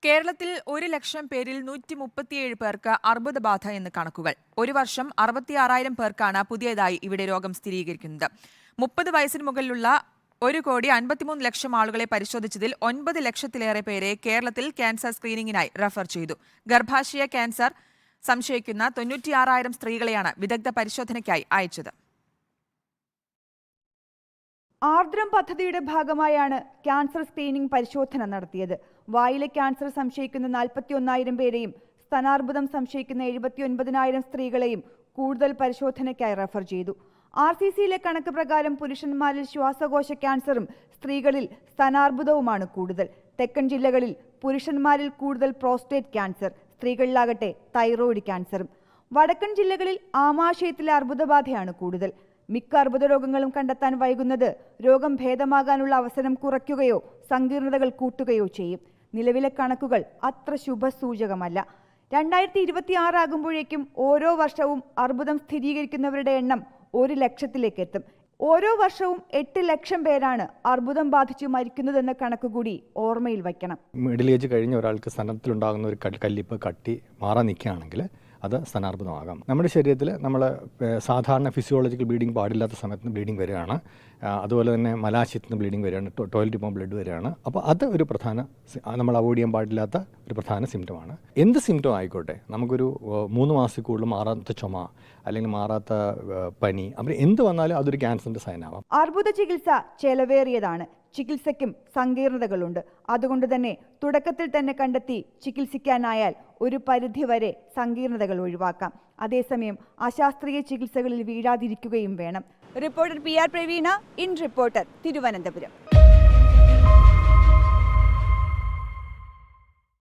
കേരളത്തിൽ 1,00,000 പേരിൽ 137 പേർക്ക് അർബുദബാധ എന്ന് കണക്കുകൾ. ഒരു വർഷം 66,000 പേർക്കാണ് പുതിയതായി ഇവിടെ രോഗം സ്ഥിരീകരിക്കുന്നത്. 30 വയസ്സിന് മുകളിലുള്ള 1,53,00,000 ആളുകളെ പരിശോധിച്ചതിൽ 9 ലക്ഷത്തിലേറെ പേരെ കേരളത്തിൽ ക്യാൻസർ സ്ക്രീനിംഗിനായി റഫർ ചെയ്തു. ഗർഭാശയ ക്യാൻസർ സംശയിക്കുന്ന 96,000 സ്ത്രീകളെയാണ് വിദഗ്ധ പരിശോധനയ്ക്കായി അയച്ചത്. ആർദ്രം പദ്ധതിയുടെ ഭാഗമായാണ് ക്യാൻസർ സ്ക്രീനിംഗ് പരിശോധന നടത്തിയത്. വായിലെ ക്യാൻസർ സംശയിക്കുന്ന 41,000 പേരെയും സ്തനാർബുദം സംശയിക്കുന്ന 79,000 സ്ത്രീകളെയും കൂടുതൽ പരിശോധനയ്ക്കായി റഫർ ചെയ്തു. RCCയിലെ കണക്ക് പ്രകാരം പുരുഷന്മാരിൽ ശ്വാസകോശ ക്യാൻസറും സ്ത്രീകളിൽ സ്തനാർബുദവുമാണ് കൂടുതൽ. തെക്കൻ ജില്ലകളിൽ പുരുഷന്മാരിൽ കൂടുതൽ പ്രോസ്റ്റേറ്റ് ക്യാൻസർ, സ്ത്രീകളിലാകട്ടെ തൈറോയിഡ് ക്യാൻസറും. വടക്കൻ ജില്ലകളിൽ ആമാശയത്തിലെ അർബുദബാധയാണ് കൂടുതൽ. മിക്ക അർബുദ രോഗങ്ങളും കണ്ടെത്താൻ വൈകുന്നത് രോഗം ഭേദമാകാനുള്ള അവസരം കുറയ്ക്കുകയോ സങ്കീർണതകൾ കൂട്ടുകയോ ചെയ്യും. നിലവിലെ കണക്കുകൾ അത്ര ശുഭസൂചകമല്ല. 2026 ആകുമ്പോഴേക്കും ഓരോ വർഷവും അർബുദം സ്ഥിരീകരിക്കുന്നവരുടെ എണ്ണം 1 ലക്ഷത്തിലേക്ക് എത്തും. ഓരോ വർഷവും 8 ലക്ഷം പേരാണ് അർബുദം ബാധിച്ചു മരിക്കുന്നതെന്ന കണക്കുകൂടി ഓർമ്മയിൽ വയ്ക്കണം. മിഡിൽ ഏജ് കഴിഞ്ഞ ഒരാൾക്ക് സ്തനത്തിലുണ്ടാകുന്ന ഒരു കല്ലിപ്പ് കട്ടി മാറാൻ നിൽക്കുകയാണെങ്കിൽ അത് സ്തനാർബുദമാകാം. നമ്മുടെ ശരീരത്തിൽ നമ്മൾ സാധാരണ ഫിസിയോളജിക്കൽ ബ്ലീഡിങ് പാടില്ലാത്ത സമയത്ത് ബ്ലീഡിങ് വരികയാണ്. അതുപോലെ തന്നെ മലാശയത്തിൽ നിന്ന് ബ്ലീഡിങ് വരികയാണ്, ടോയ്ലറ്റ് പോകുമ്പോൾ ബ്ലഡ് വരികയാണ്. അപ്പോൾ അത് ഒരു പ്രധാന, നമ്മൾ അവോയ്ഡ് ചെയ്യാൻ പാടില്ലാത്ത ഒരു പ്രധാന സിംറ്റമാണ്. എന്ത് സിംറ്റം ആയിക്കോട്ടെ, നമുക്കൊരു 3 മാസത്തിൽ കൂടുതൽ മാറാത്ത ചുമ അല്ലെങ്കിൽ മാറാത്ത പനി, അപ്പോൾ എന്ത് വന്നാലും അതൊരു ക്യാൻസറിൻ്റെ സൈനാവാം. അർബുദ ചികിത്സ ചെലവേറിയതാണ്. ചികിത്സയ്ക്കും സങ്കീർണതകളുണ്ട്. അതുകൊണ്ട് തന്നെ തുടക്കത്തിൽ തന്നെ കണ്ടെത്തി ചികിത്സിക്കാനായാൽ ഒരു പരിധിവരെ സങ്കീർണതകൾ ഒഴിവാക്കാം. അതേസമയം അശാസ്ത്രീയ ചികിത്സകളിൽ വീഴാതിരിക്കുകയും വേണം. Reporter PR Praveena, in reporter, Thiruvananthapuram.